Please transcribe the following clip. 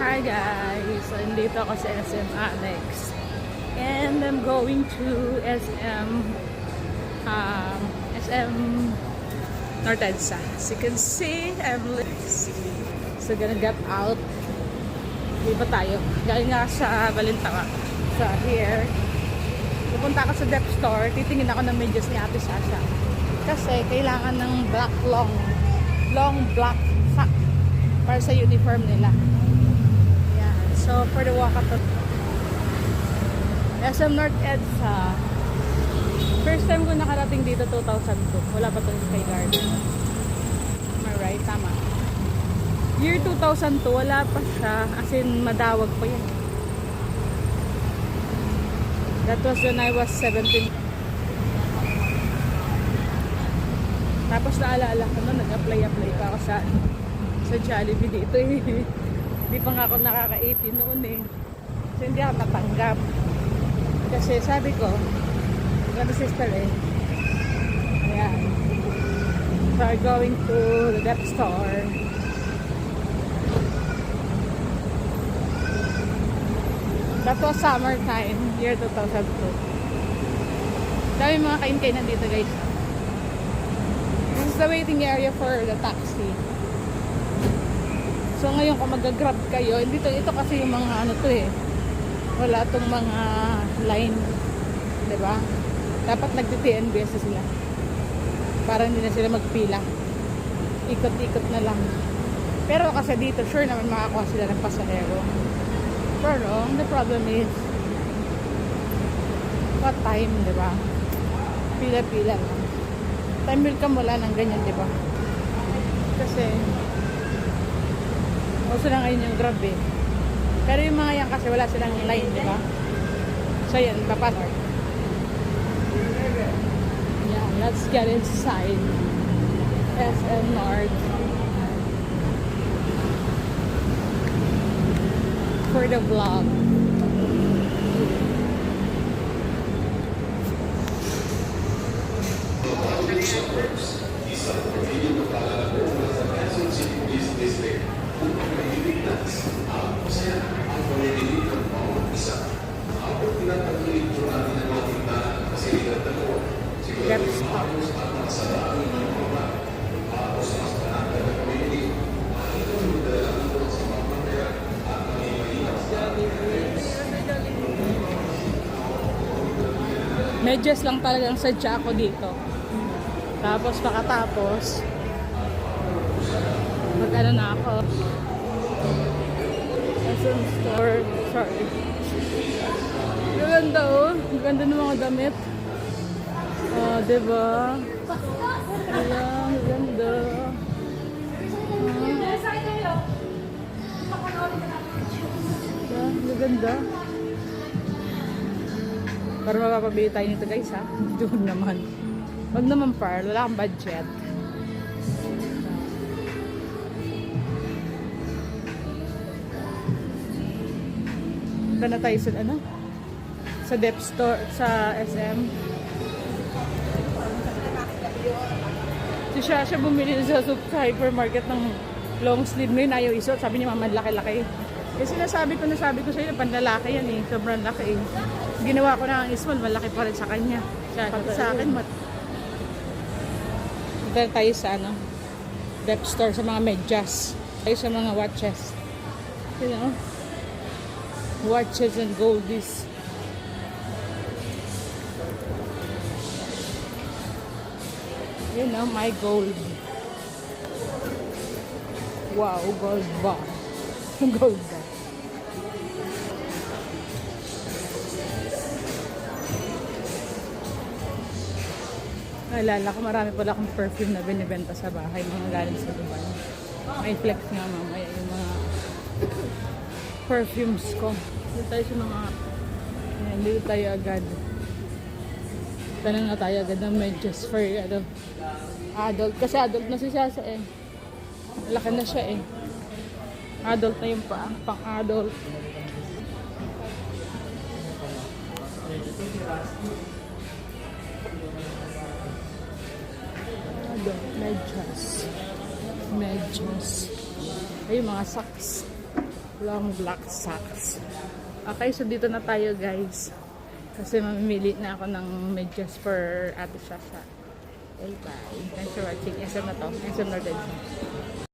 Hi guys! So, nandito ako sa SM Annex. And I'm going to SM North EDSA. As you can see, so gonna get out. Di ba tayo? Galing nga sa Balintawa. So here, pupunta ako sa dep store. Titingin ako ng medyas ni Ate Sasha. Kasi kailangan ng black long black sock para sa uniform nila. So, for the walkathon, SM North EDSA. First time ko nakarating dito, 2002. Wala pa itong Sky Garden. Am I right? Tama. Year 2002, wala pa siya. As in, madawag pa yan. That was when I was 17. Tapos naalala ko na, nag-apply pa ako sa Jollibee dito eh. Hindi pa nga ako nakaka-18 noon eh. So hindi ako natanggap. Kasi sabi ko, ganda sister eh. Ayan. So we're going to the dep store. That was summertime, year 2002. Dami mga kain-kainan dito guys. This is the waiting area for the taxi. So ngayon kung mag-grab kayo, ito kasi yung mga ano to eh. Wala tong mga line, 'di ba? Dapat nagti-TNBS na sila. Para hindi na sila magpila. Ikot-ikot na lang. Pero kasi dito sure naman makakuha sila ng pasahero. Pero the problem is what time, 'di ba? Pila-pila lang. Time will come wala ng ganyan, 'di ba? Kasi uso na ngayon yung Grab eh. Pero yung mga yan kasi wala silang line, di ba? So yan, papasok. Yeah, let's get inside SM North for the vlog. Dep store. Medyas lang talagang sadya ako dito. Tapos pakatapos mag-ano na ako. SM store. Sorry. Ganda oh. Ganda ng mga damit. Diba? Ayan, ganda. Ganda. Para mapapabili tayo nito guys ha. Doon naman. Wag naman par. Wala kang budget. Punta na tayo sa ano? Sa dep store, sa SM. Si Shasha bumili sa hypermarket ng long sleeve ngayon, ayaw isuot. Sabi niya, mama, laki-laki. Kasi nasabi ko sa iyo, panlalaki yan eh. Sobrang laki eh. Ginawa ko na ang small, malaki pa rin sa kanya. Pati sa akin, Punta tayo sa ano, dep store sa mga medyas. Tayo sa mga watches. You know? Watches and goldies. You know, my gold. Wow, gold bar. Gold bar. Naalala ko, marami pala akong perfume na binibenta sa bahay. Mga galing sa Dubai. May flex nga mamaya yung mga perfumes ko. Dito tayo sa mga... Dito tayo agad. Tanong na tayo agad ng medyas for adult. Kasi adult na si Sasa eh. Laki na siya eh. Adult na yung pang-adult. Medyas. Ay, mga socks. long black socks. Okay, so dito na tayo guys. Kasi mamimili na ako ng medyas for Ate Shasha. Okay, bye. Thanks for watching. SM na to. SM Northern.